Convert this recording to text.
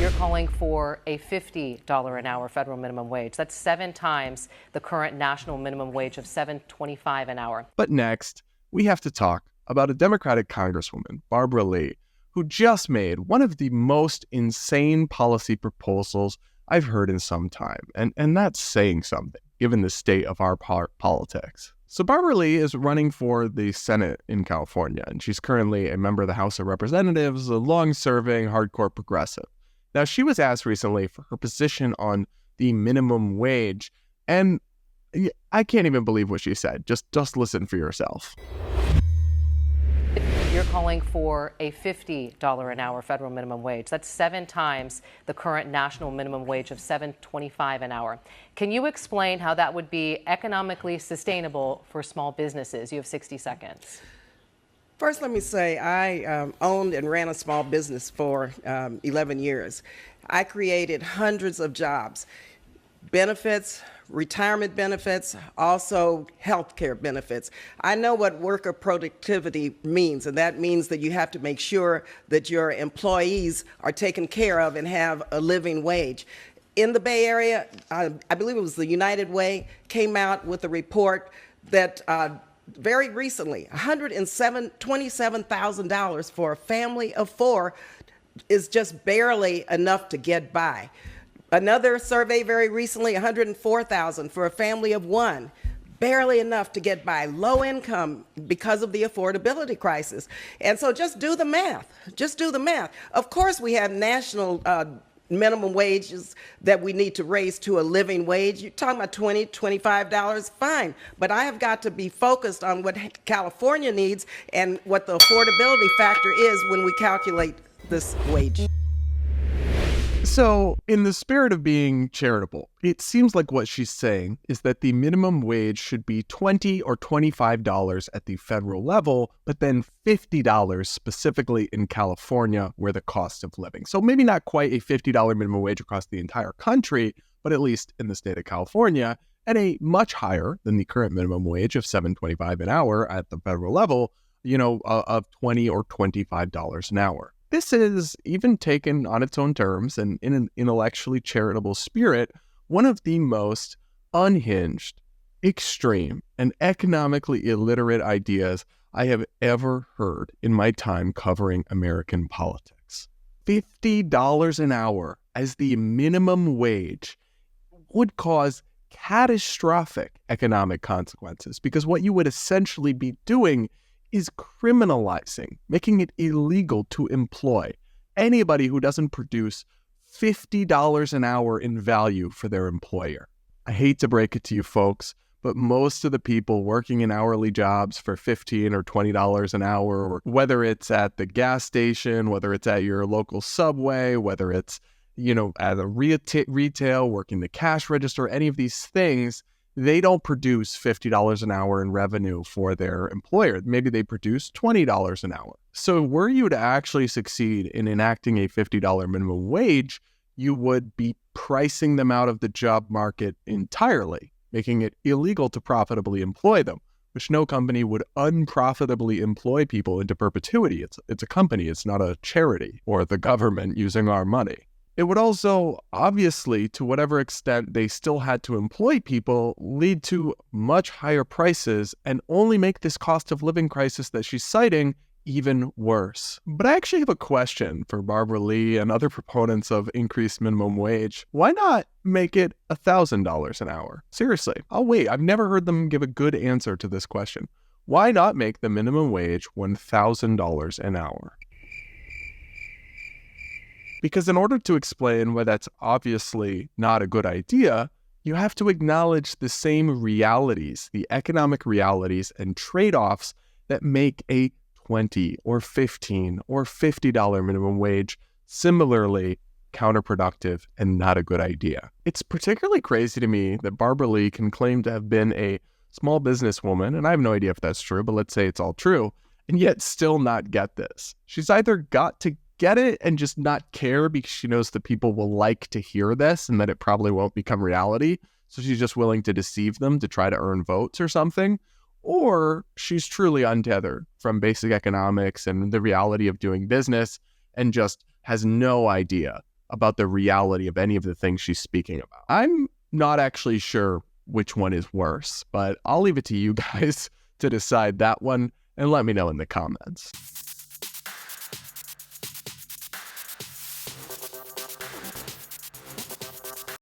You're calling for a $50 an hour federal minimum wage. That's 7 times the current national minimum wage of $7.25 an hour. But next, we have to talk about a Democratic Congresswoman, Barbara Lee, who just made one of the most insane policy proposals I've heard in some time. And that's saying something, given the state of our politics. So Barbara Lee is running for the Senate in California, and she's currently a member of the House of Representatives, a long-serving, hardcore progressive. Now, she was asked recently for her position on the minimum wage, and I can't even believe what she said. Just listen for yourself. You're calling for a $50 an hour federal minimum wage. That's 7 times the current national minimum wage of $7.25 an hour. Can you explain how that would be economically sustainable for small businesses? You have 60 seconds. First, let me say I owned and ran a small business for 11 years. I created hundreds of jobs, benefits, retirement benefits, also health care benefits. I know what worker productivity means, and that means that you have to make sure that your employees are taken care of and have a living wage. In the Bay Area, I believe it was the United Way, came out with a report that very recently, $127,000 for a family of 4 is just barely enough to get by. Another survey very recently, $104,000 for a family of 1, barely enough to get by. Low income because of the affordability crisis. And so just do the math. Just do the math. Of course, we have national minimum wages that we need to raise to a living wage. You're talking about $20, $25, fine. But I have got to be focused on what California needs and what the affordability factor is when we calculate this wage. So, in the spirit of being charitable, it seems like what she's saying is that the minimum wage should be $20 or $25 at the federal level, but then $50 specifically in California, where the cost of living. So maybe not quite a $50 minimum wage across the entire country, but at least in the state of California, at a much higher than the current minimum wage of $7.25 an hour at the federal level, of $20 or $25 an hour. This is, even taken on its own terms and in an intellectually charitable spirit, one of the most unhinged, extreme, and economically illiterate ideas I have ever heard in my time covering American politics. $50 an hour as the minimum wage would cause catastrophic economic consequences, because what you would essentially be doing is criminalizing, making it illegal to employ anybody who doesn't produce $50 an hour in value for their employer. I hate to break it to you folks, but most of the people working in hourly jobs for $15 or $20 an hour, or whether it's at the gas station, whether it's at your local Subway, whether it's, at a retail, working the cash register, any of these things, they don't produce $50 an hour in revenue for their employer. Maybe they produce $20 an hour. So were you to actually succeed in enacting a $50 minimum wage, you would be pricing them out of the job market entirely, making it illegal to profitably employ them, which no company would unprofitably employ people into perpetuity. It's a company, it's not a charity or the government using our money. It would also, obviously, to whatever extent they still had to employ people, lead to much higher prices and only make this cost of living crisis that she's citing even worse. But I actually have a question for Barbara Lee and other proponents of increased minimum wage. Why not make it $1,000 an hour? Seriously, I'll wait. I've never heard them give a good answer to this question. Why not make the minimum wage $1,000 an hour? Because in order to explain why that's obviously not a good idea, you have to acknowledge the same realities, the economic realities and trade-offs that make a $20 or $15 or $50 minimum wage similarly counterproductive and not a good idea. It's particularly crazy to me that Barbara Lee can claim to have been a small businesswoman, and I have no idea if that's true, but let's say it's all true, and yet still not get this. She's either got to get it and just not care because she knows that people will like to hear this and that it probably won't become reality, so she's just willing to deceive them to try to earn votes or something, or she's truly untethered from basic economics and the reality of doing business and just has no idea about the reality of any of the things she's speaking about. I'm not actually sure which one is worse, but I'll leave it to you guys to decide that one and let me know in the comments.